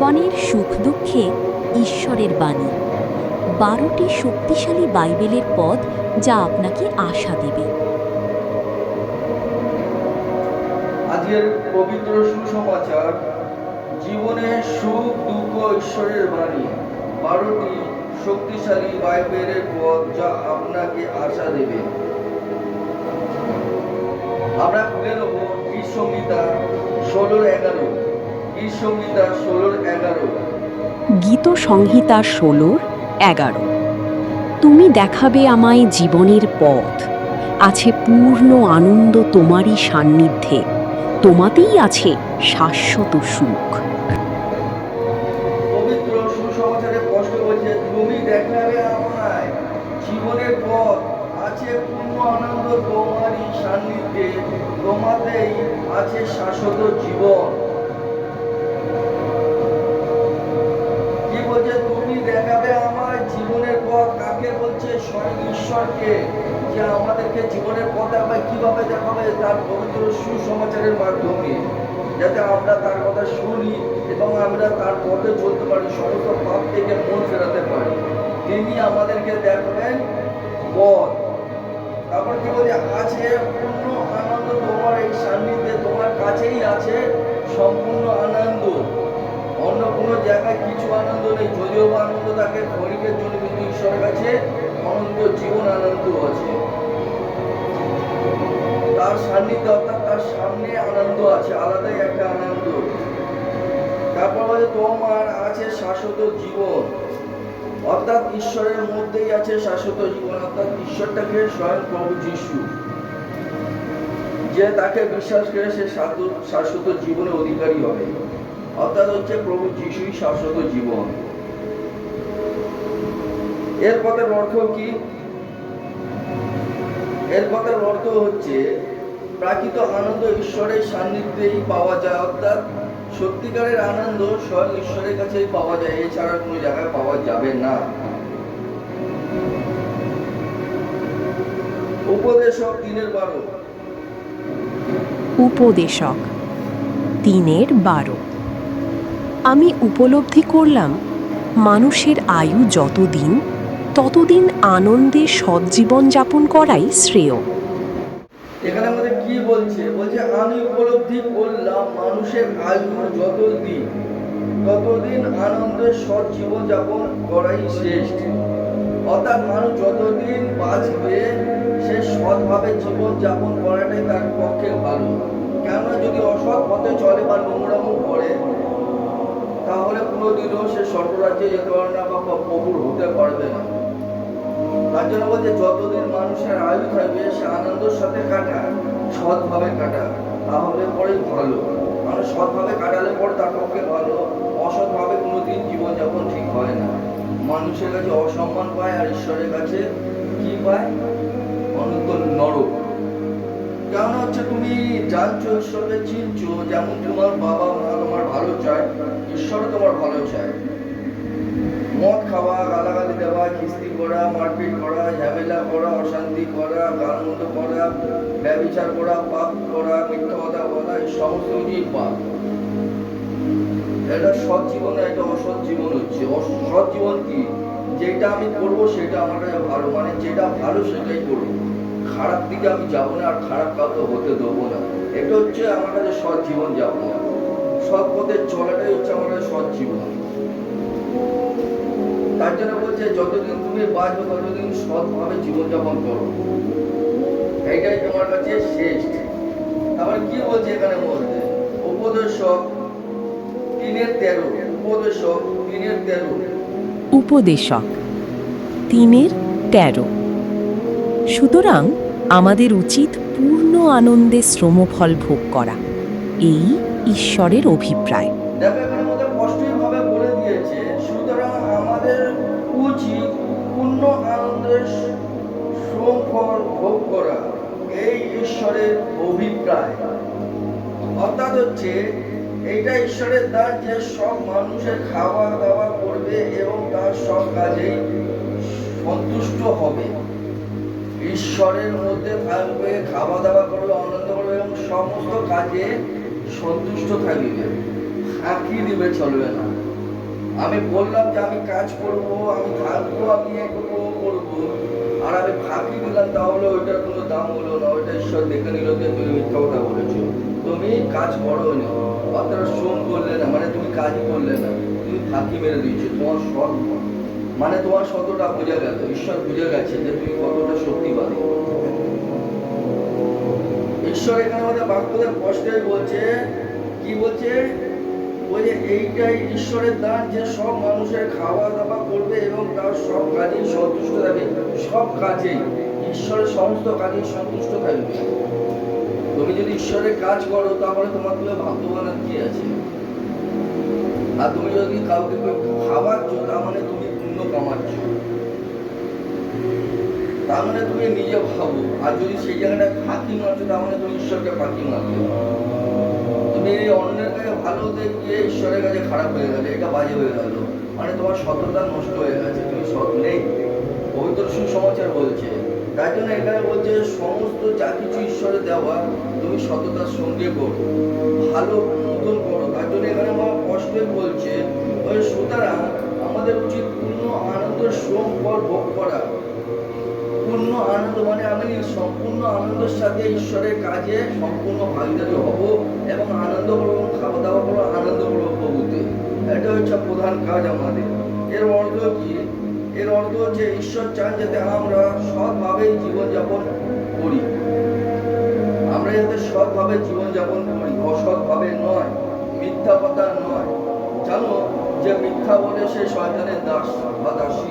জীবনের সুখ দুঃখে ঈশ্বরের বাণী, 12টি শক্তিশালী বাইবেলের পদ যা আপনাকে আশা দেবে। আজকের পবিত্র সুসমাচার, জীবনের সুখ দুঃখ ঈশ্বরের বাণী, 12টি শক্তিশালী বাইবেলের পদ যা আপনাকে আশা দেবে। আমরা খুলে নেব গীত সংহিতা 16:11। গীত সংহিতা 16:11। গীত সংহিতা 16:11। তুমি দেখাবে আমায় জীবনের পথ, আছে পূর্ণ আনন্দ তোমারই সান্নিধ্যে, তোমাতেই আছে শাশ্বত সুখ। পবিত্র সুসমাচারে কষ্ট বলছে, তুমি দেখাবে আমায় জীবনের পথ, আছে পূর্ণ আনন্দ তোমারই সান্নিধ্যে, তোমাতেই আছে শাশ্বত জীবন। কি বলছে? তুমি দেখাবে আমার জীবনের পথ। কাকে বলছে? স্বয়ং ঈশ্বরকে, যে আমাদেরকে জীবনের পথ আবার কিভাবে দেখাবে, তার পবিত্র সুসমাচারের মাধ্যমে, যাতে আমরা তার কথা শুনি এবং আমরা তার পথে চলতে পারি, সমস্ত পাপ থেকে মন ফেরাতে পারি। তিনি আমাদেরকে দেখাবেন পথ। তারপর কি বলছে? আছে পূর্ণ আনন্দ তোমার এই সান্নিধ্যে, তোমার কাছেই আছে সম্পূর্ণ আনন্দ। অন্য কোনো জায়গায় কিছু আনন্দ নেই, যদিও বা আনন্দ থাকে ক্ষণিকের জন্য, কিন্তু ঈশ্বরের কাছে অনন্ত জীবন আনন্দ আছে। তার সান্নিধ্য অর্থাৎ তার সামনে আনন্দ আছে, আলাদাই একটা আনন্দ। তারপর বলে তোমার আছে শাশ্বত জীবন, অর্থাৎ ঈশ্বরের মধ্যেই আছে শাশ্বত জীবন, অর্থাৎ ঈশ্বরটাকে স্বয়ং প্রভু যিশু, যে তাকে বিশ্বাস করে সে শাশ্বত জীবনের অধিকারী হবে, অর্থাৎ হচ্ছে প্রভু যিশুই শাশ্বত জীবন। এর কথার অর্থ কি? এর কথার অর্থ হচ্ছে প্রাকৃত আনন্দ ঈশ্বরের সান্নিধ্যেই পাওয়া যায়, অর্থাৎ সত্যিকারের আনন্দ স্বয়ং ঈশ্বরের কাছেই পাওয়া যায়, এছাড়া কোনো জায়গায় পাওয়া যাবে না। উপদেশক 3:12। উপদেশক 3:12। আমি উপলব্ধি করলাম, মানুষের আয়ু যতদিন, ততদিন আনন্দে সজ্জীবন যাপন করাই শ্রেয়। এখানে আমাদের কি বলছে? বলছে আমি উপলব্ধি করলাম, মানুষের আয়ু যতদিন, ততদিন আনন্দের সৎ জীবন যাপন করাই শ্রেষ্ঠ। অর্থাৎ মানুষ যতদিন বাঁচবে, সে সৎভাবে জীবন যাপন করাটাই তার পক্ষে ভালো। কেননা যদি অসৎ পথে চলে বা নোংরামো করে, তাহলে কোনোদিনও সে স্বর্গরাজ্যে যেতে পারবে না বা প্রভুর হতে পারবে না। তার জন্য বলছে যতদিন মানুষের আয়ু থাকবে, সে আনন্দের সাথে কাটায়, সৎভাবে কাটায়, তাহলে পরেই ভালো। মানুষ সৎভাবে কাটালে পরে তার পক্ষে ভালো, অসৎভাবে কোনোদিন জীবনযাপন ঠিক হয় না। মানুষের কাছে অসম্মান পায়, আর ঈশ্বরের কাছে কি পায়? অনন্ত নরক। কেন হচ্ছে? তুমি জানছো, ঈশ্বরকে চিনছো, যেমন তোমার বাবা মা তোমার ভালো চায়, ঈশ্বরও তোমার ভালো চায়। মদ খাওয়া, গালাগালি দেওয়া, খিস্তি করা, মারপিট করা, ঝামেলা করা, অশান্তি করা, গালমন্দ করা, ব্যভিচার করা, পাপ করা, মিথ্যা কথা বলা, এই সমস্ত কিছুই পাপ। এটা সৎ জীবন না, এটা অসৎ জীবন হচ্ছে। সৎ জীবন কি? যেটা আমি করবো সেটা আমার কাছে ভালো, মানে যেটা ভালো সেটাই করবো, খারাপ দিকে আমি যাবো না, আর খারাপ কাউকে হতে দেবো না। এটা হচ্ছে আমার কাছে সৎ জীবন যাপন। সৎ পথে চলাটাই হচ্ছে আমার কাছে সৎ জীবন। তার জন্য বলছে যতদিন তুমি বাঁচবে ততদিন সৎভাবে জীবনযাপন করো, এইটাই তোমার কাছে শ্রেষ্ঠ। আবার কি বলছে এখানে? বলছে উপদেশক 3:13। উপদেশক 3:13। উপদেশক 3:13। সুতরাং আমাদের উচিত পূর্ণ আনন্দে শ্রমফল ভোগ করা, এই ঈশ্বরের অভিপ্রায়। দেখো এখানে মধ্যে স্পষ্টই ভাবে বলে দিয়েছে, সুতরাং আমাদের উচিত পূর্ণ আনন্দের শ্রমফল ভোগ করা, এই ঈশ্বরের অভিপ্রায়। অর্থাৎ হচ্ছে এইটা ঈশ্বরের দান, যে সব মানুষের খাওয়া দাওয়া করবে এবং তার সব কাজেই সন্তুষ্ট হবে, ঈশ্বরের মধ্যে থাকবে, খাওয়া দাওয়া করবে, আনন্দ করবে এবং সমস্ত কাজে সন্তুষ্ট থাকবে, ফাঁকি দিবে চলবে না। আমি বললাম যে আমি কাজ করব, আমি থাকবো, আমি এটুকু করবো, আর আমি ফাঁকি দিলাম, তাহলে ওইটার কোনো দাম হলো না। ওইটা ঈশ্বর দেখে নিল যে তুমি মিথ্যা কথা বলেছো, তুমি কাজ করোনি, অর্থাৎ শ্রম করলে না, মানে তুমি কাজই করলে না, তুমি ফাঁকি মেরে দিয়েছো। তোমার সৎ মানে তোমার সতটা বোঝা গেল, ঈশ্বর বুঝে গেছে যে তুমি কতটা সত্যিবাদী। ঈশ্বর এখানে আমাদের বাক্যদের কষ্টে বলছে, কি বলছে? বলছে এইটাই ঈশ্বরের দান, যে সব মানুষের খাওয়া দাওয়া করবে এবং তার সব কাজেই সন্তুষ্ট থাকবে। সব কাজেই ঈশ্বরের সমস্ত কাজেই সন্তুষ্ট থাকবে। তুমি যদি ঈশ্বরের কাজ করো, তাহলে তোমার তুলে ভাগ্যবান কি আছে? আর তুমি যদি কাউকে খাওয়াচ্ছ, তার মানে তুমি পুণ্য কামাচ্ছ, তার মানে তুমি নিজে ভাবো। আর যদি সেই জায়গাটা ফাঁকি মারছো, তার মানে তুমি ঈশ্বরকে ফাঁকি মারছো। তুমি অন্যের কাছে ভালো দেখিয়ে ঈশ্বরের কাছে খারাপ হয়ে গেলে, এটা বাজে হয়ে গেল, মানে তোমার সততা নষ্ট হয়ে গেছে, তুমি সৎ নেই। পবিত্র সুসমাচার বলছে, তাই জন্য এখানে বলছে সমস্ত যা কিছু ঈশ্বরের দেওয়া তুমি সততার সঙ্গে করো, ভালো মতন করো। তার জন্য এখানে আমার কষ্টে বলছে, সুতরাং আমাদের উচিত পূর্ণ আনন্দ শ্রম ফল ভোগ করা। পূর্ণ আনন্দ মানে আমি সম্পূর্ণ আনন্দের সাথে ঈশ্বরের কাজে সম্পূর্ণ ভাগিদারি হব এবং আনন্দ করবো এবং খাওয়া দাওয়া করবো, আনন্দ করবো প্রভুতে। এটা হচ্ছে প্রধান কাজ আমাদের। এর অর্থ কি? এর অর্থ হচ্ছে ঈশ্বর চান যাতে আমরা সৎভাবে জীবনযাপন করি, আমরা যাতে সৎভাবে জীবনযাপন করি, অসৎভাবে নয়, মিথ্যা কথা নয়। জানো যে মিথ্যা বলে সে শয়তানের দাস বা দাসী।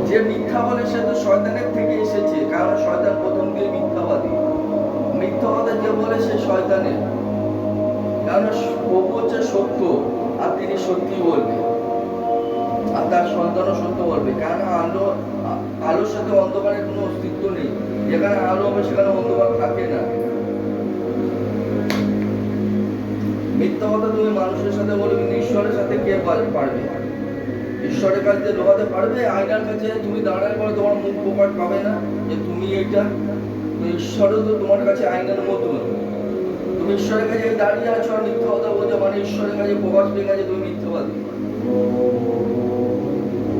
যে মিথ্যা বলে সে তো শয়তানের থেকে এসেছে, কারণ শয়তান প্রথম দিয়ে মিথ্যাবাদী। মিথ্যা কথা যে বলে সে শয়তানের, কারণ প্রভু হচ্ছে সত্য, আর তিনি সত্যি বলবে, আর তার সন্তানও সত্য বলবে। কারণ আলোর সাথে অন্ধকারের কোনো অস্তিত্ব নেই। যেখানে আলো হবে সেখানে অন্ধকার থাকে না। মিথ্যা কথা তুমি মানুষের সাথে বলবে, কিন্তু ঈশ্বরের সাথে কে পারবে? ঈশ্বরের কাছে লোকাতে পারবে? আয়নার কাছে তুমি দাঁড়ালে পরে তোমার মুখ প্রকাশ পাবে না যে তুমি এটা? তো ঈশ্বরও তো তোমার কাছে আয়নার মতো। তুমি ঈশ্বরের কাছে দাঁড়িয়ে আছো আর মিথ্যা কথা বলছো, মানে ঈশ্বরের কাছে প্রকাশ পেয়ে গেছে তুমি মিথ্যাবাদী,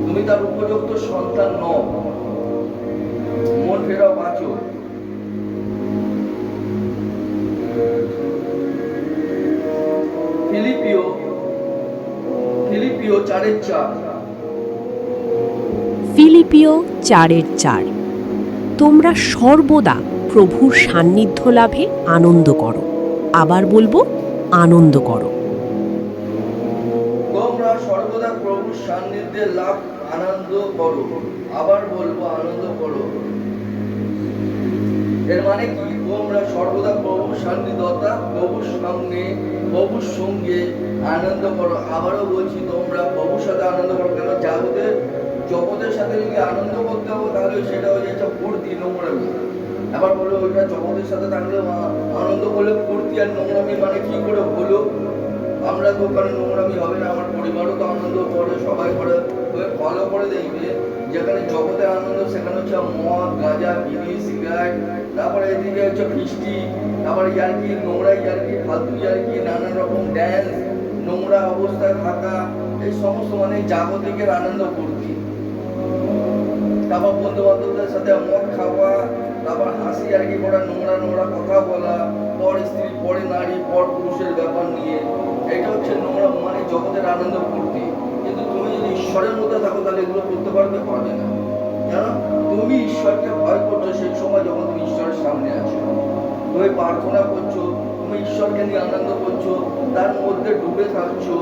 তুমি তার উপযুক্ত সন্তান নও। মন ফেরাও, বাঁচো। ফিলিপিও 4:4। ফিলিপিও 4:4। তোমরা সর্বদা প্রভুর সান্নিধ্য লাভে আনন্দ করো। আবার বলবো, আনন্দ করো। তোমরা সর্বদা প্রভুর সান্নিধ্যে লাভ আনন্দ করো। আবার বলবো, আনন্দ করো। এর মানে কি? তোমরা সর্বদা প্রভুর সান্নিধ্য, প্রভুর সঙ্গে আনন্দ করো। আবারও বলছি, তোমরা প্রভুর সাথে আনন্দ করো। কেন? জগতের সাথে যদি আনন্দ করতে হবে, তাহলে সেটা হয়ে যাচ্ছে ফুর্তি, নোংরামি। আবার বলো, ওইটা জগতের সাথে থাকলে আনন্দ করলে ফুর্তি আর নোংরামি, মানে কি করে হলো? আমরা তো ওখানে নোংরামি হবে না, আমার পরিবারও তো আনন্দ করে, সবাই করে। ফলো করে দেখবে, যেখানে জগতের আনন্দ সেখানে হচ্ছে মদ, গাঁজা, বিড়ি, সিগারেট, তারপরে এদিকে হচ্ছে ফিস্টি, তারপরে ইয়ার্কি, নোংরা ইয়ার্কি, ফালতু ইয়ার্কি, নানান রকম ড্যান্স, নোংরা অবস্থায় থাকা, এই সমস্ত মানে জাগতিকের আনন্দ ফুর্তি। তারপর বন্ধু বান্ধবদের সাথে মদ খাওয়া, তারপর হাসি ইয়ার্কি করা, নোংরা কথা বলা, পর স্ত্রী, পরে নারী, পর পুরুষের ব্যাপার নিয়ে, এটা হচ্ছে নোংরা মানে জগতের আনন্দ ফুর্তি। কিন্তু তুমি যদি ঈশ্বরের মধ্যে থাকো, তাহলে এগুলো করতে পারবে না। জানো, তুমি ঈশ্বরকে ভয় করছো সেই সময় যখন তুমি ঈশ্বরের সামনে আছো, তুমি প্রার্থনা করছো, তুমি ঈশ্বরকে নিয়ে আনন্দ করছো, তার মধ্যে ডুবে থাকছো,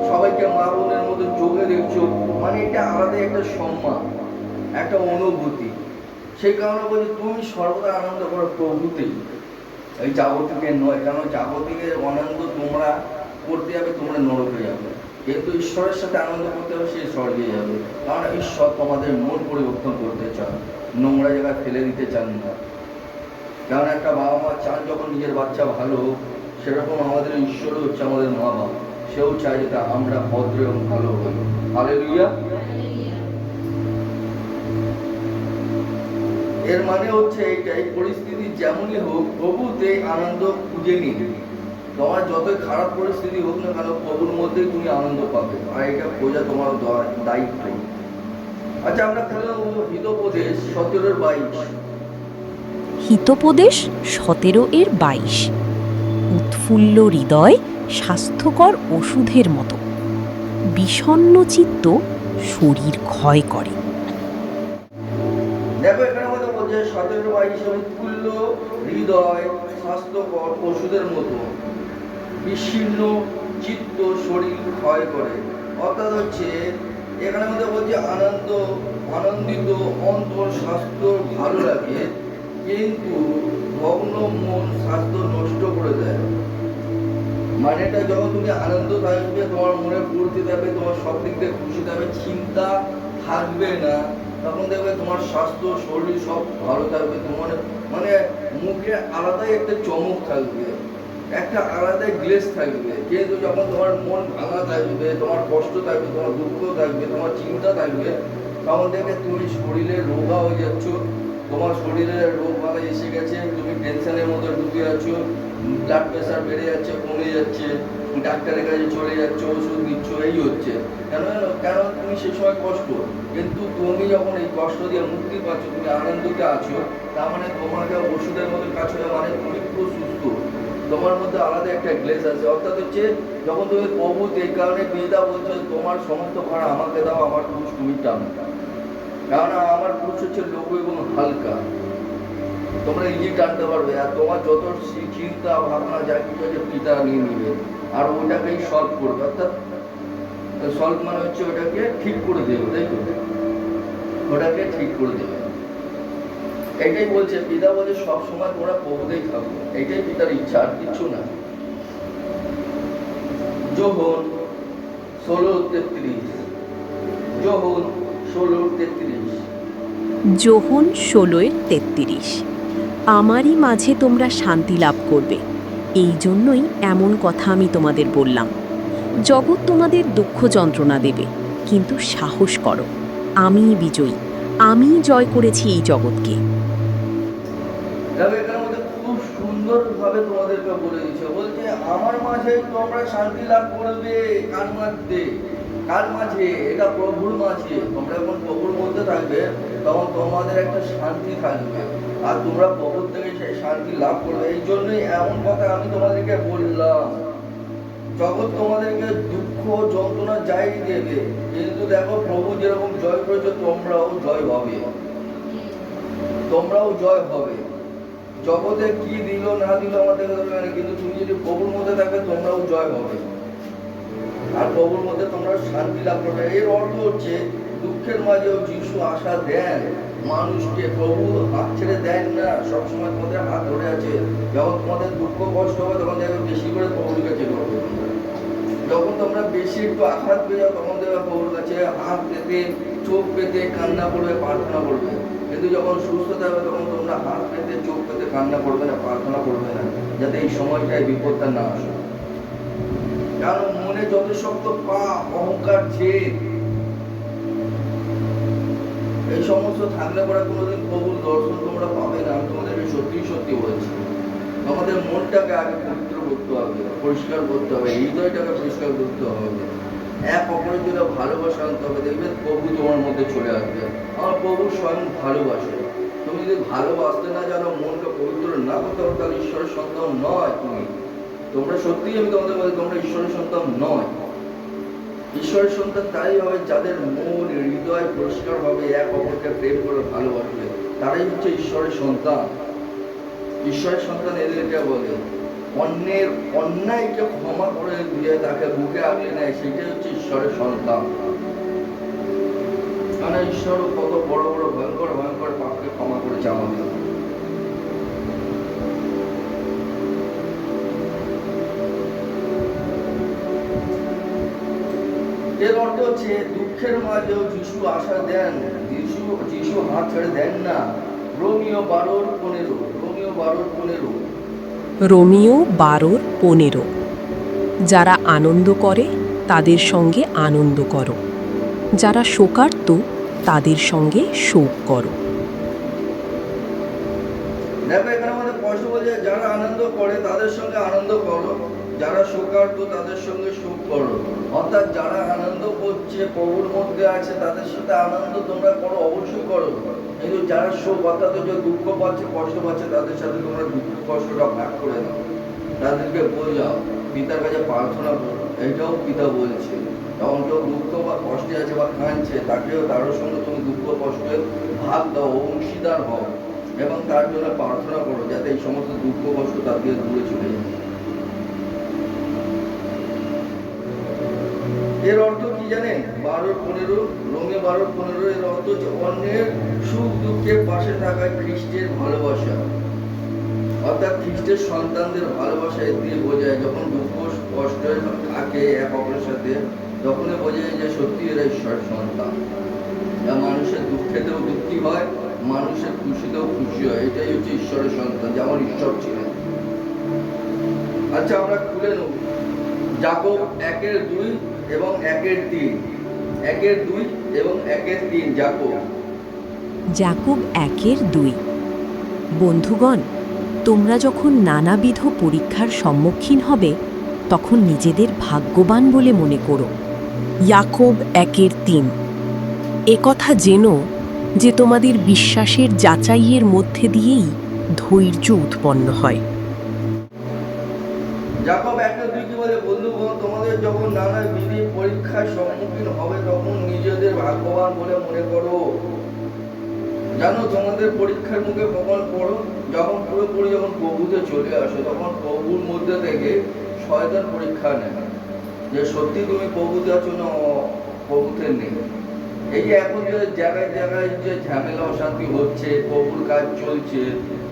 সবাইকে মা বোনের মধ্যে চোখে দেখছো, মানে এটা আলাদা একটা সম্মান, একটা অনুভূতি। সেই কারণে বলছি, তুমি সর্বদা আনন্দ করো প্রভুতেই, এই জাগতিকের নয়। কারণ জাগতিকের আনন্দ তোমরা করতে যাবে, তোমরা নরকে যাবে। কিন্তু ঈশ্বরের সাথে আনন্দ করতে হবে, সে স্বর্গে যাবে। কারণ ঈশ্বর তোমাদের মন পরিবর্তন করতে চান, নোংরা জায়গায় ফেলে দিতে চান না। কারণ একটা বাবা মা চান যখন নিজের বাচ্চা ভালো হোক, সেরকম আমাদের ঈশ্বরও হচ্ছে আমাদের মা বাবা, সেও চায় যাতে আমরা ভদ্র এবং ভালো হই। হালেলুয়া। এর মানে হচ্ছে এইটাই, পরিস্থিতি যেমনই হোক প্রভুতে আনন্দ খুঁজে নিন। তোমার যতই খারাপ পরিস্থিতি হোক না কেন প্রভুর মধ্যেই তুমি আনন্দ পাবে, আর এটা খোঁজা তোমার দায়িত্ব। আচ্ছা, আমরা খেলাম হিতোপদেশ 17-22। হিতোপদেশ 17-22। উৎফুল্ল হৃদয় স্বাস্থ্যকর ওষুধের মতো, বিষণ্ণ চিত্ত শরীর ক্ষয় করে। দেখো এখানে আমাদের বলছে 17-22, উৎফুল্ল হৃদয় স্বাস্থ্যকর ওষুধের মতো, বিচ্ছিন্ন চিত্ত শরীর ক্ষয় করে। অর্থাৎ হচ্ছে এখানে আমাদের বলছে আনন্দিত অন্তর স্বাস্থ্য ভালো লাগে, কিন্তু ভগ্ন মন স্বাস্থ্য নষ্ট করে দেয়। মানে এটা যখন তুমি আনন্দ থাকবে, তোমার মনে ফুর্তি থাকবে, তোমার সব দিক দিয়ে খুশি থাকবে, চিন্তা থাকবে না, তখন দেখবে তোমার স্বাস্থ্য শরীর সব ভালো থাকবে। তোমার মানে মুখে আলাদাই একটা চমক থাকবে, একটা আলাদাই গ্লেজ থাকবে। কিন্তু যখন তোমার মন ভাঙা থাকবে, তোমার কষ্ট থাকবে, তোমার দুঃখ থাকবে, তোমার চিন্তা থাকবে, তখন দেখবে তুমি শরীরে রোগা হয়ে যাচ্ছ, তোমার শরীরে রোগ বালা এসে গেছে, তুমি টেনশনের মধ্যে ঢুকে আছো, ব্লাড প্রেশার বেড়ে যাচ্ছে, কমে যাচ্ছে, ডাক্তারের কাছে চলে যাচ্ছে, ওষুধ নিচ্ছ, এই হচ্ছে। কেন তুমি সেই সময় কষ্ট, কিন্তু তুমি যখন এই কষ্ট দিয়ে মুক্তি পাচ্ছ, তুমি আনন্দতে আছো, তার মানে তোমাকে ওষুধের মধ্যে কাজ করে, মানে তুমি পুরো সুস্থ, তোমার মধ্যে আলাদা একটা গ্লেজ আছে। অর্থাৎ হচ্ছে যখন তুমি প্রভু, এই কারণে পিতা বলছো তোমার সমস্ত ভাড়া আমাকে দাও, আমার ক্রুশ তুমি টানো, কারণ আমার ক্রুশ হচ্ছে লঘু এবং হালকা, তোমরা ইজি টানতে পারবে। আর তোমার যত চিন্তা ভাবনা যা কিছু আছে পিতা নিয়ে নিবে, আর ওটাকেই সলভ করবে। অর্থাৎ সলভ মানে হচ্ছে ওটাকে ঠিক করে দেবে, তাই তো, ওটাকে ঠিক করে দেবে। এটাই বলছে পিতা, বলছে সবসময় তোমরা প্রভুতেই থাকো, এটাই পিতার ইচ্ছা, আর কিছু না। যোহন 16:33, যোহন 16:33। যোহন 16:33। আমারই মাঝে তোমরা শান্তি লাভ করবে, এই জন্যই এমন কথা আমি তোমাদের বললাম। জগৎ তোমাদের দুঃখ যন্ত্রণা দেবে, কিন্তু সাহস করো, আমিই বিজয়ী, আমিই জয় করেছি এই জগৎকে। এখানের মধ্যে খুব সুন্দরভাবে তোমাদেরকে বলে দিচ্ছে, বলছে আমার মাঝে তোমরা শান্তি লাভ করবে। কার মধ্যে? কার মাঝে? এটা প্রভুর মাঝে। তোমরা যখন প্রভুর মধ্যে থাকবে, তখন তোমাদের একটা শান্তি থাকবে, আর তোমরা প্রভুর থেকে সেই শান্তি লাভ করবে। এই জন্যই এমন কথা আমি তোমাদেরকে বললাম। জগৎ তোমাদেরকে দুঃখ যন্ত্রণা যাই দেবে, কিন্তু দেখো প্রভু যেরকম জয় করেছে, তোমরাও জয় হবে, তোমরাও জয় হবে। জগতে কি দিল না দিল আমাদের, কিন্তু তুমি যদি প্রভুর মধ্যে থাকবে, তোমরাও জয় হবে, আর প্রভুর মধ্যে তোমরা শান্তি লাভ করবে। এর অর্থ হচ্ছে দুঃখের মাঝেও যিশু আশা দেন মানুষকে। প্রভু হাত ছেড়ে দেন না, সবসময় তোমাদের হাত ধরে আছে। যখন তোমাদের দুঃখ কষ্ট হবে, তখন দেখবে বেশি করে প্রভুর কাছে করবে। যখন তোমরা বেশি একটু আঘাত পেয়ে যাও, তখন দেখবে প্রভুর কাছে হাত পেতে, চোখ পেতে কান্না করবে, প্রার্থনা করবে। কিন্তু যখন সুস্থ থাকবে, তখন তোমরা হাত পেতে, চোখ পেতে কান্না করবে না, প্রার্থনা করবে না, যাতে এই সময়টায় বিপদটা না আসে। কারণ মনে যত শক্ত পাপ, অহংকার, জেদ, এই সমস্ত থাকলে পরে কোনোদিন প্রভুর দর্শন তোমরা পাবে না। আমি তোমাদেরকে সত্যি সত্যি বলছি, আমাদের মনটাকে আগে পবিত্র করতে হবে, পরিষ্কার করতে হবে, হৃদয়টাকে পরিষ্কার করতে হবে, এক অপরের জন্য ভালোবাসা আনতে হবে। দেখবে প্রভু তোমার মধ্যে চলে আসবে। আমার প্রভু স্বয়ং ভালোবাসে। তুমি যদি ভালোবাসতে না জানো, মনকে পবিত্র না করতে পারো, তাহলে ঈশ্বরের সন্তান নয় তুমি। তোমরা সত্যিই, আমি তোমাদের বলি, তোমরা ঈশ্বরের সন্তান নয়। ঈশ্বরের সন্তান তাই হবে যাদের মন হৃদয় পরিষ্কার হবে, এক অপরকে প্রেম করে ভালোবাসবে, তারাই হচ্ছে ঈশ্বরের সন্তান। ঈশ্বরের সন্তান এদেরকে বলে। অন্যের অন্যায়কে ক্ষমা করে দিয়ে তাকে বুকে আগলে নেয়, সেটাই হচ্ছে ঈশ্বরের সন্তান। মানে ঈশ্বর কত বড় বড় ভয়ঙ্কর ভয়ঙ্কর পাপকে ক্ষমা করেছে আমাদের। এর অর্থ হচ্ছে দুঃখের মাঝেও যিশু আশা দেন, যিশু হাত ছেড়ে দেন না। Romeo 12:15, Romeo 12:15। রোমিও 12:15। যারা আনন্দ করে তাদের সঙ্গে আনন্দ করো, যারা শোকার্ত তাদের সঙ্গে শোক করো। দেখো এখানে আমাদের পয়সা বলছে, যারা আনন্দ করে তাদের সঙ্গে আনন্দ করো, যারা শোকার্ত তাদের সঙ্গে শোক করো। অর্থাৎ যারা আনন্দ করছে, প্রভুর মধ্যে আছে, তাদের সাথে আনন্দ তোমরা করো, অবশ্যই করো। কিন্তু যারা শোক অর্থাৎ যে দুঃখ পাচ্ছে, কষ্ট পাচ্ছে, তাদের সাথে তোমরা দুঃখ কষ্টটা ভাগ করে দাও, তাদেরকে বোঝাও, পিতার কাছে প্রার্থনা করো। এইটাও পিতা বলছে, যখন কেউ দুঃখ বা কষ্টে আছে বা কাঁদছে, তাকেও তার সঙ্গে তুমি দুঃখ কষ্টের ভাগ দাও, অংশীদার হও এবং তার জন্য প্রার্থনা করো, যাতে এই সমস্ত দুঃখ কষ্ট তার দিয়ে দূরে চলে যায়। এর অর্থ কি জানেন? 12-15 রোমে 12-15 এর অর্থ হচ্ছে অন্যের সুখ দুঃখের পাশে থাকায় খ্রিস্টের ভালোবাসা। অর্থাৎ খ্রিস্টের সন্তানদের ভালোবাসা এর দিয়ে বোঝায়। যখন দুঃখ কষ্ট থাকে এক অপরের সাথে, তখনই বোঝায় যে সত্যি এরা ঈশ্বরের সন্তান। মানুষের দুঃখেতেও দুঃখী হয়, মানুষের খুশিতেও খুশি হয়। এটাই হচ্ছে ঈশ্বরের সন্তান, যেমন ঈশ্বর ছিলেন। আচ্ছা, আমরা খুলে নেব যাকব 1:2 এবং 1:3। 1:2 এবং 1:3 যাকব। যাকব 1:2। বন্ধুগণ, তোমরা যখন নানাবিধ পরীক্ষার সম্মুখীন হবে, তখন নিজেদের ভাগ্যবান বলে মনে করো। যাকব 1:3। একথা জেনো যে তোমাদের বিশ্বাসের যাচাইয়ের মধ্যে দিয়েই ধৈর্য উৎপন্ন হয়। যাকব 1:2 কি বলে? বন্ধুগণ, তোমাদের যখন নানা বিধি পরীক্ষার সম্মুখীন হবে, তখন নিজেদের ভাগ্যবান বলে মনে করো। জানো, তোমাদের পরীক্ষার মুখে কখন পড়ো? যখন পুরোপুরি যখন প্রভুতে চলে আসো, তখন প্রভুর মধ্যে থেকে শয়তান পরীক্ষা নেয় যে সত্যি তুমি প্রভুতে আছো না প্রভুতে নেই। এই যে এখন যে জায়গায় জায়গায় যে ঝামেলা অশান্তি হচ্ছে, প্রভুর কাজ চলছে,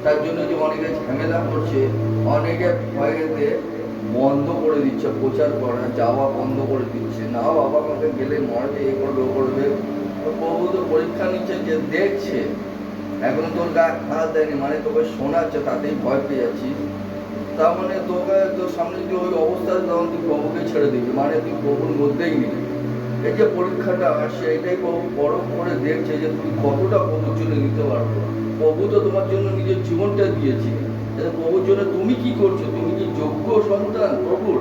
তার জন্য যে অনেকে ঝামেলা করছে, অনেকে ভয়েতে বন্ধ করে দিচ্ছে প্রচার করা, যাওয়া বন্ধ করে দিচ্ছে। না বাবা আমাকে গেলে মরবে, এ করবে, ও করবে। প্রভু তো পরীক্ষা নিচ্ছে, যে দেখছে, এখন তোর গায়ে হাত দেয়নি মানে তোকে শোনাচ্ছে, তাতেই ভয় পেয়ে যাচ্ছিস। তার মানে তোকে তোর সামনে যদি ওই অবস্থা, তখন তুই প্রভুকে ছেড়ে দিবি, মানে তুই প্রভুর মধ্যেই নেই। এই যে পরীক্ষাটা আসে, এটাই প্রভু পরখ করে দেখছে যে তুমি কতটা প্রভুর জন্য নিতে পারবো। প্রভু তো তোমার জন্য নিজের জীবনটা দিয়েছে, প্রভুর জন্য তুমি কি করছো? তুমি কি যোগ্য সন্তান প্রভুর?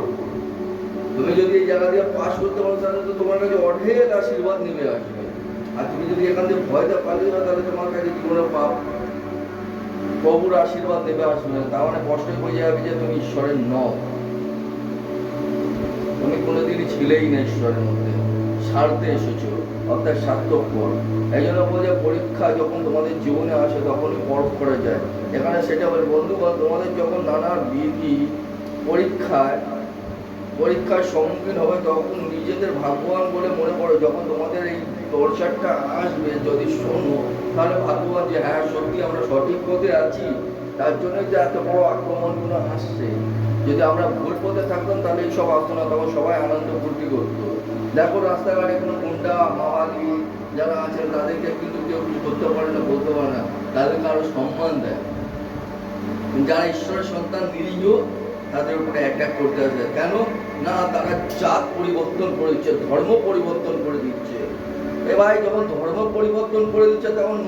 তুমি যদি এই জায়গা দিয়ে পাস করতে পারো, তাহলে তো তোমার কাছে অঢেল আশীর্বাদ নেমে আসবে। আর তুমি যদি এখান থেকে ভয়টা পালিয়ে যাও, তাহলে তোমার কাছে জীবনে পাপ, প্রভুর আশীর্বাদ নেমে আসবে না। তার মানে কষ্ট হয়ে যাবে যে তুমি ঈশ্বরের নও, তুমি কোনোদিনই ছিলেই না ঈশ্বরের মধ্যে, স্বার্থে এসেছো, অর্থাৎ স্বার্থপর। এই জন্য বলে পরীক্ষা যখন তোমাদের জীবনে আসে, তখনই পরখ করা যায়। এখানে সেটা বলে, বন্ধুগণ, তোমাদের যখন নানা বিধি পরীক্ষার সম্মুখীন হবে, তখন নিজেদের ভাগ্যবান বলে মনে করো। যখন তোমাদের এই টর্চারটা আসবে, যদি শোনো, তাহলে ভাগ্যবান যে হ্যাঁ সত্যি আমরা সঠিক পথে আছি, তার জন্যই যে এত বড় আক্রমণগুলো আসছে। যদি আমরা ভুল পথে থাকতাম, তাহলে এইসব আসতো না, তখন সবাই আনন্দ ফুর্তি করতো। দেখো রাস্তাঘাটে কোনো গুন্ডা মাওয়ালি যারা আছেন, তাদেরকে কিন্তু কেউ কিছু করতে পারে না, বলতে পারে না, তাদেরকে আরো সম্মান দেয়। যারা ঈশ্বরের সন্তান নিরীহ, তাদের উপরে অ্যাটাক করতে আসে। কেন না? তারা জাত পরিবর্তন করে দিচ্ছে, ধর্ম পরিবর্তন করে দিচ্ছে। এবার যখন ধর্ম পরিবর্তন করে দিচ্ছে, তখন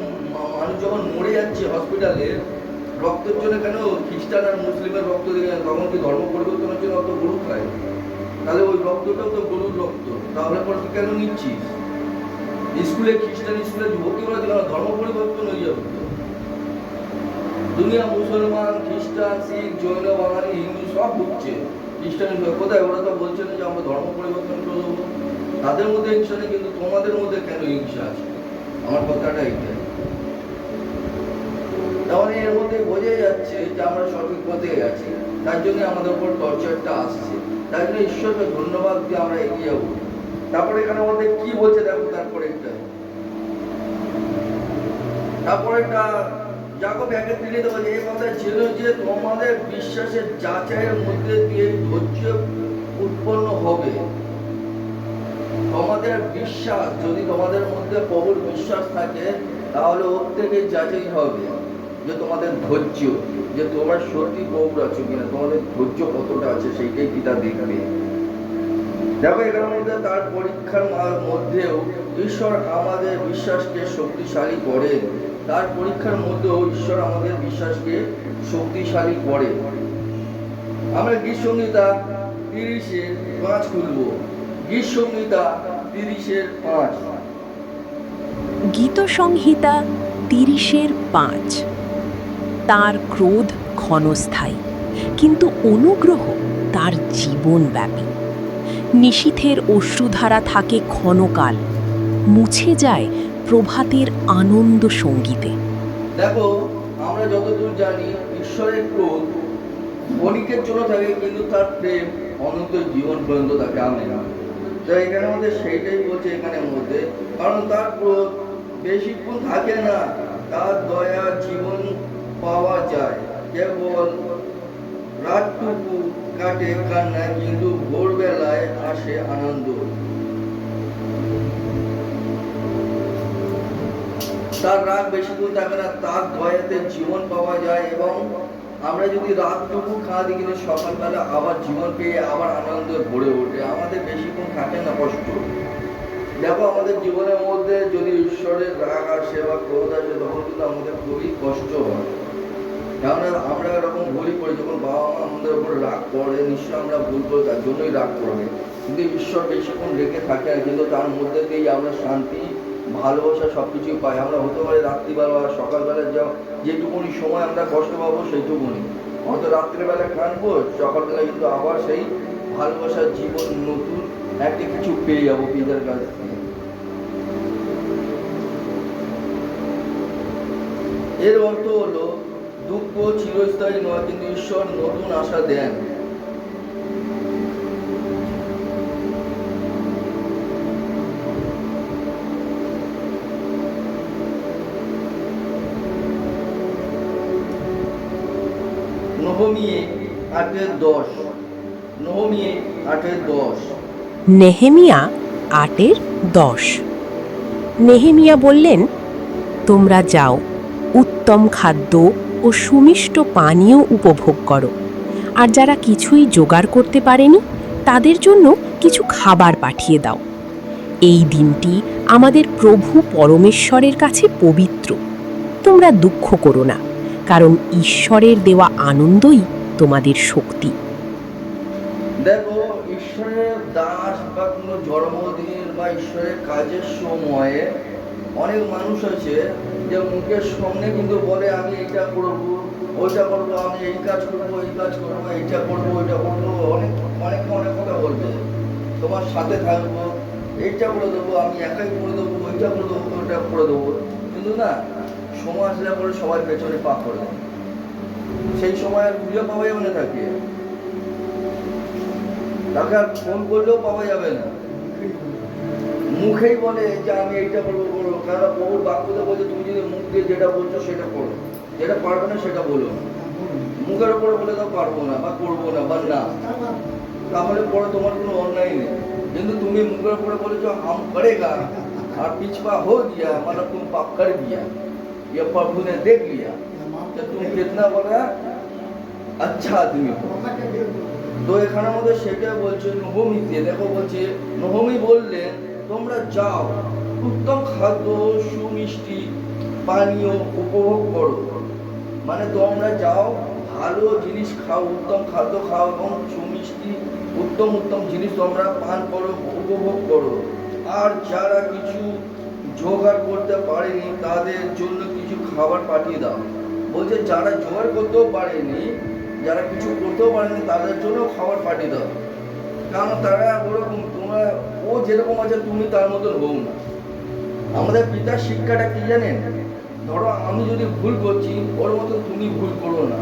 মানুষ যখন মরে যাচ্ছে হসপিটালে রক্তের জন্য, কেন খ্রিস্টান আর মুসলিমের রক্ত দিয়ে, তখন কি ধর্ম পরিবর্তনের জন্য অত গরু খায়? তাহলে ওই রক্তটাও তো গরুর রক্ত, তাহলে পর কেন নিচ্ছিস? স্কুলে খ্রিস্টান স্কুলে ভর্তি করা যাবে না, ধর্ম পরিবর্তন হয়ে যাবে। দুনিয়া মুসলমান, খ্রিস্টান, শিখ, জৈন, বাঙালি, হিন্দু সব ঢুকছে। খ্রিস্টান কোথায়? ওরা তো বলছে না যে আমরা ধর্ম পরিবর্তন করে দেবো। তাদের মধ্যে হিংসা নেই, কিন্তু তোমাদের মধ্যে কেন হিংসা আছে? আমার কথাটা এইটাই। তাহলে এর মধ্যে বোঝা যাচ্ছে যে আমরা সঠিক পথে আছি, তার জন্য আমাদের উপর টর্চারটা আসছে। তার জন্য ঈশ্বরকে ধন্যবাদ দিয়ে আমরা এগিয়ে যাবো। তারপরে এখানে আমাদের কি বলছে দেখো, তারপরেটা যাকব 1:3 বলে, এই কথা ছিল যে তোমাদের বিশ্বাসের যাচাইয়ের মধ্যে দিয়ে ধৈর্য উৎপন্ন হবে। তোমাদের বিশ্বাস, যদি তোমাদের মধ্যে প্রভুর বিশ্বাস থাকে, তাহলে ওর থেকে যাচাই হবে যে তোমাদের ধৈর্য, যে তোমরা সত্যি প্রভুর আছো কিনা, তোমাদের ধৈর্য কতটা আছে, সেইটাই পিতা দেখবে। দেখো এখানে মধ্যে তার পরীক্ষার মধ্যেও ঈশ্বর আমাদের বিশ্বাসকে শক্তিশালী করে। তার পরীক্ষার মধ্যেও ঈশ্বর আমাদের বিশ্বাসকে শক্তিশালী করে। আমরা গীত সংহিতা 30-5 খুলবো। গীত সংহিতা 30-5। গীতসংহিতা 30-5। তার ক্রোধ ক্ষণস্থায়ী, কিন্তু অনুগ্রহ তার জীবনব্যাপী। নিশীথের অশ্রুধারা থাকে ক্ষণকাল, মুছে যায় প্রভাতের আনন্দ সঙ্গীতে। দেখো, আমরা যতদূর জানি ঈশ্বরের ক্রোধ ক্ষণিকের জন্য থাকে, কিন্তু তার প্রেম অনন্ত জীবন পর্যন্ত থাকে। আমেন। তো এখানে মধ্যে সেইটাই বলছে এখানের মধ্যে, কারণ তার ক্রোধ বেশিক্ষণ থাকে না, তার দয়া জীবন পাওয়া যায়। কেবল রাতটুকু কাটে কান্নায়, কিন্তু ভোরবেলায় আসে আনন্দ। তার রাগ বেশিক্ষণ থাকে না, তার দয়াতে জীবন পাওয়া যায়। এবং আমরা যদি রাতটুকু কাঁদি, কিন্তু সকালবেলা আবার জীবন পেয়ে আবার আনন্দে ভরে ওঠে। আমাদের বেশিক্ষণ থাকে না কষ্ট। দেখো, আমাদের জীবনের মধ্যে যদি ঈশ্বরের রাগ আসে বা ক্রোধ আসে, তখন কিন্তু আমাদের খুবই কষ্ট হয়। কেননা আমরা এরকম ভুলই করি, যখন বাবা মা আমাদের উপর রাগ করে, নিশ্চয় আমরা ভুল করি, তার জন্যই রাগ করবে। কিন্তু ঈশ্বর বেশিক্ষণ রেখে থাকে না, কিন্তু তার মধ্যে দিয়েই আমরা শান্তি, ভালোবাসা সবকিছুই পাই। আমরা হতে পারে রাত্রিবেলা বা সকালবেলা যেটুকুনি সময় আমরা কষ্ট পাবো সেইটুকুনি, হয়তো রাত্রিবেলা কাঁদবো, সকালবেলা কিন্তু আবার সেই ভালোবাসার জীবন নতুন একটা কিছু পেয়ে যাবো পিতার কাছ থেকে। এর অর্থ হলো দুঃখ চিরস্থায়ী নয়, কিন্তু ঈশ্বর নতুন আশা দেন। নহমীয় 8:10। নহমীয় 8:10। নেহেমিয়া 8:10। নেহেমিয়া বললেন, তোমরা যাও, উত্তম খাদ্য ও সুমিষ্ট পানীয় উপভোগ করো, আর যারা কিছুই জোগাড় করতে পারেনি তাদের জন্য কিছু খাবার পাঠিয়ে দাও। এই দিনটি আমাদের প্রভু পরমেশ্বরের কাছে পবিত্র। তোমরা দুঃখ করো না, কারণ ঈশ্বরের দেওয়া আনন্দই তোমাদের শক্তি। দেখো, ঈশ্বরের দাস বা কোনো জন্মদিন বা ঈশ্বরের কাজের সময়ে অনেক মানুষ আছে যে মুখের সামনে কিন্তু বলে আমি এইটা করবো, ওইটা করবো, আমি এই কাজ করবো, এই কাজ করবো, এইটা করবো, ওইটা করবো, অনেক অনেক অনেক কথা বলবে। তোমার সাথে থাকবো, এইটা করে দেবো, আমি একাই করে দেবো, ওইটা করে দেবো, ওইটা করে দেবো। কিন্তু না, সময় আসলে পরে সবাই পেছনে পা করে, সেই সময় আর খুঁজে পাওয়া যাবে না তাকে। তাকে আর ফোন করলেও পাওয়া যাবে না। মুখেই বলে যে আমি এইটা করবো করবো, কারণ প্রভুর বাক্যতে বলছে তুমি যদি মুখ দিয়ে যেটা বলছো সেটা করো, যেটা পারবে না সেটা বলো। মুখের উপরে বলে দাও পারবো না বা করবো না বা না, তাহলে পরে তোমার কোনো অন্যায় নেই। কিন্তু তুমি মুখের উপরে বলেছো হাম করেগা, আর পিছপা हो गया, मतलब तुम पाप कर दिया, ये प्रभु ने देख लिया कि तुम कितना बड़ा अच्छा आदमी हो। তো এখানের মধ্যে সেটা বলছে নহমীতে। দেখো বলছে, নহমী বললেন তোমরা যাও, উত্তম খাদ্য সুমিষ্টি পানীয় উপভোগ করো। মানে তোমরা যাও, ভালো জিনিস খাও, উত্তম খাদ্য খাও এবং সুমিষ্টি উত্তম উত্তম জিনিস তোমরা পান করো, উপভোগ করো। আর যারা কিছু জোগাড় করতে পারেনি তাদের জন্য কিছু খাবার পাঠিয়ে দাও। বলছে যারা জোগাড় করতেও পারেনি, যারা কিছু করতেও পারেনি, তাদের জন্য খাবার পাঠিয়ে দাও। কারণ তারা ওরকম, তোমরা ও যেরকম আছে তুমি তার মতন হও না। আমাদের পিতার শিক্ষাটা কি জানেন? ধরো আমি যদি ভুল করছি, ওর মতন তুমি ভুল করো না।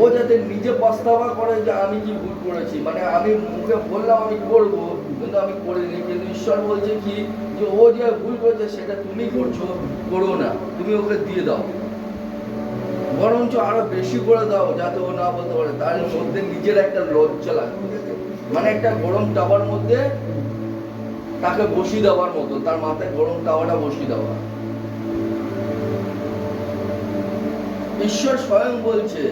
ও যাতে নিজে পস্তাবা করে যে আমি কি ভুল করেছি, মানে আমি মুখে বললাম আমি করবো কিন্তু আমি করিনি। কিন্তু ঈশ্বর বলছে কি যে ও যে ভুল করেছে সেটা তুমি করছো, করো না, তুমি ওকে দিয়ে দাও, বরঞ্চ আরো বেশি করে দাও যাতে ও না বলতে পারে। তার মধ্যে নিজের একটা লজ্জা লাগবে, মানে একটা গরম টাওয়ার মধ্যে তাকে বসিয়ে দেওয়ার মতো, তার মাথায় গরম টাওয়াটা বসিয়ে দেওয়া। ঈশ্বর স্বয়ং বলছে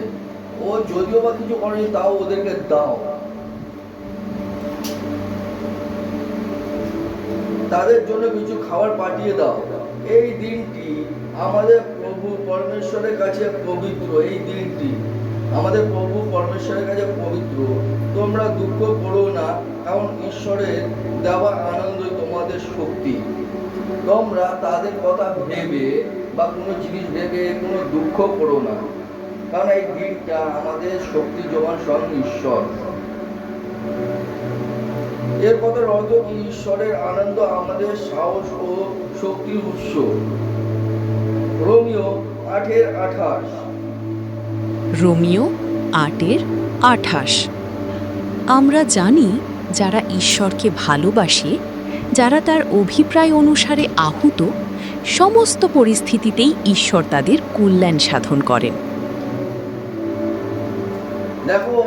ও যদিও বা কিছু করেনি তাও ওদেরকে দাও, তাদের জন্য কিছু খাবার পাঠিয়ে দাও। এই দিনটি আমাদের প্রভু পরমেশ্বরের কাছে পবিত্র। এই দিনটি আমাদের প্রভু পরমেশ্বরের কাছে পবিত্র। তোমরা দুঃখ করো না, কারণ ঈশ্বরের দেওয়া আনন্দই তোমাদের শক্তি। তোমরা তাদের কথা ভেবে বা কোনো জিনিস ভেবে কোনো দুঃখ করো না, কারণ এই দিনটা আমাদের শক্তি যোগান স্বয়ং ঈশ্বর। এর কথার অর্থ কি? ঈশ্বরের আনন্দ আমাদের সাহস ও শক্তির উৎস। রোমিও 8:28। রোমিও 8:28। আমরা জানি যারা ঈশ্বরকে ভালোবাসে, যারা তার অভিপ্রায় অনুসারে আহুত, সমস্ত পরিস্থিতিতেই ঈশ্বর তাদের কল্যাণ সাধন করেন। দেখো,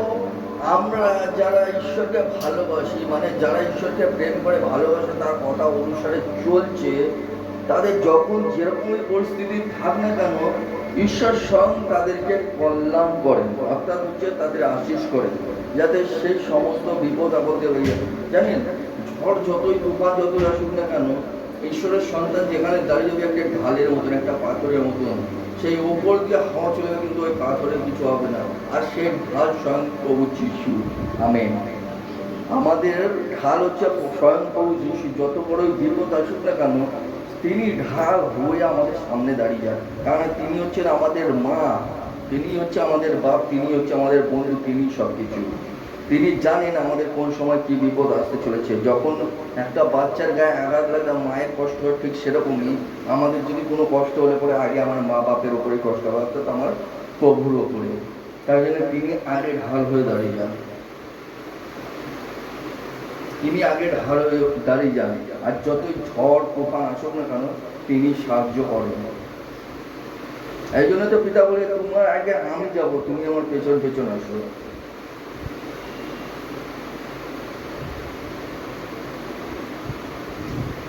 আমরা যারা ঈশ্বরকে ভালোবাসি, মানে যারা ঈশ্বরকে প্রেম করে ভালোবাসে, তার কথা অনুসারে চলছে, তাদের যখন যেরকমই পরিস্থিতি থাক না কেন, ঈশ্বর স্বয়ং তাদেরকে কল্যাণ করেন, অর্থাৎ হচ্ছে তাদের আশীষ করেন, যাতে সেই সমস্ত বিপদ আপদে হয়ে যায়। জানেন, ঝড় যতই তুফান যতই আসুক না কেন, ঈশ্বরের সন্তান যেখানে দাঁড়িয়ে যাবে একটা ঢালের মতন, একটা পাথরের মতন, সেই ওপর দিয়ে হাওয়া চলে যাবে, কিন্তু ওই পাথরের কিছু হবে না। আর সেই ঢাল স্বয়ং প্রভু যিশু। আমেন। আমাদের ঢাল হচ্ছে স্বয়ং প্রভু যিশু। যত বড়ই বিপদ আসুক না কেন, তিনি ঢাল হয়ে আমাদের সামনে দাঁড়িয়ে যান, কারণ তিনি হচ্ছেন আমাদের মা, তিনি হচ্ছে আমাদের বাপ, তিনি হচ্ছে আমাদের বন্ধু, তিনি সব কিছু। তিনি জানেন আমাদের কোন সময় কি বিপদ আসতে চলেছে। যখন একটা বাচ্চার গায়ে আঘাত লাগে মায়ের কষ্ট হয়, ঠিক সেরকমই আমাদের যদি কোনো কষ্ট হলে পরে আগে আমার মা বাপের ওপরে কষ্ট হবে, অর্থাৎ আমার প্রভুর ওপরে। তার জন্য তিনি আগে ঢাল হয়ে দাঁড়িয়ে যান, তিনি আগে ঢাল হয়ে দাঁড়িয়ে যান। আর যতই ঝড় তুফান আসুক না কেন, তিনি সাহায্য করেন। এই জন্য তো পিতা বলে, তোমার আগে আমি যাব, তুমি আমার পেছন পেছন আসো।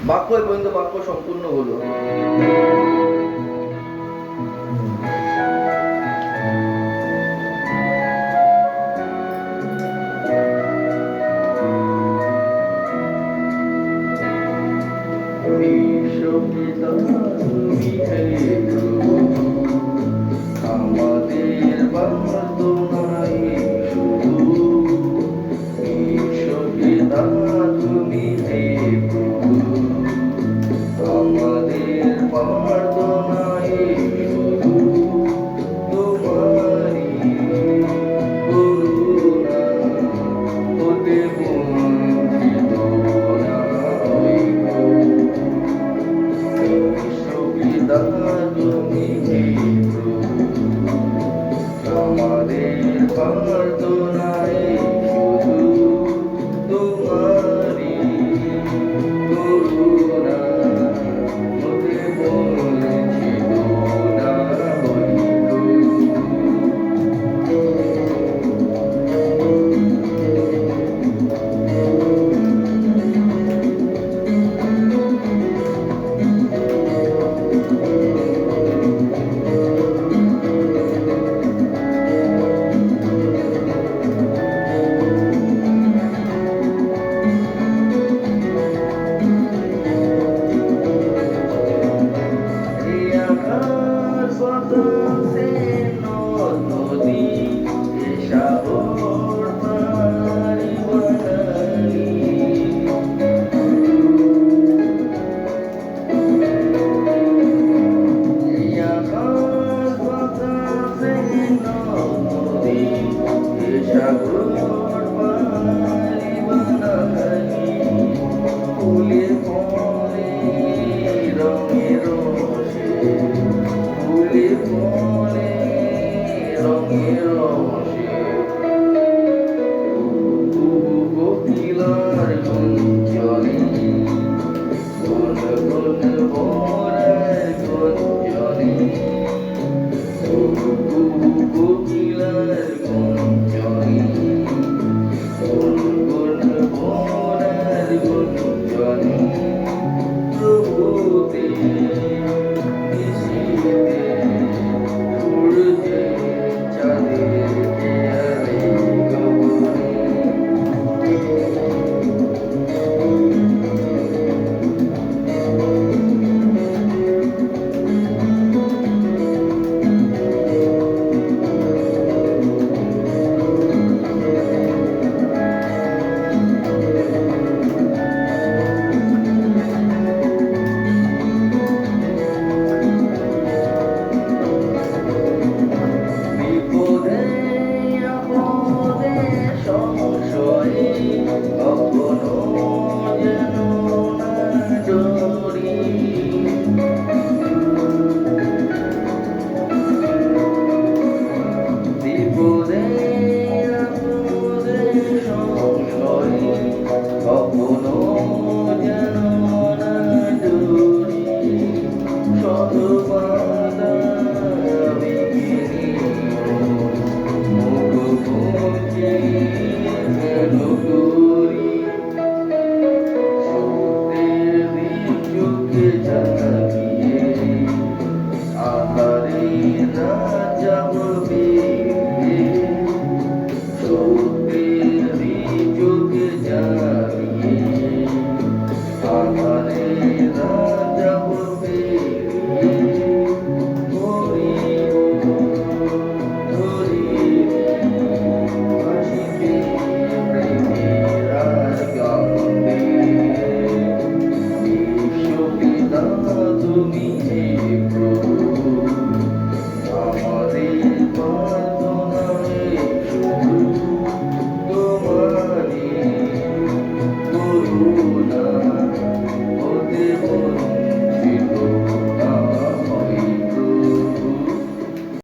বাক্য এই পর্যন্ত বাক্য সম্পূর্ণ হলো। আমাদের বন্দনাই শুধু বিশ্বপিতা তুমি হে প্রভু, আমাদের প্রার্থনাই শুধু তোমারই করুণা, হতে বঞ্চিত না হইব। বিশ্বপিতা তুমি হে প্রভু, আমাদের প্রার্থনাই শুধু তোমারই করুণা, হতে বঞ্চিত না হইব। কোকিলার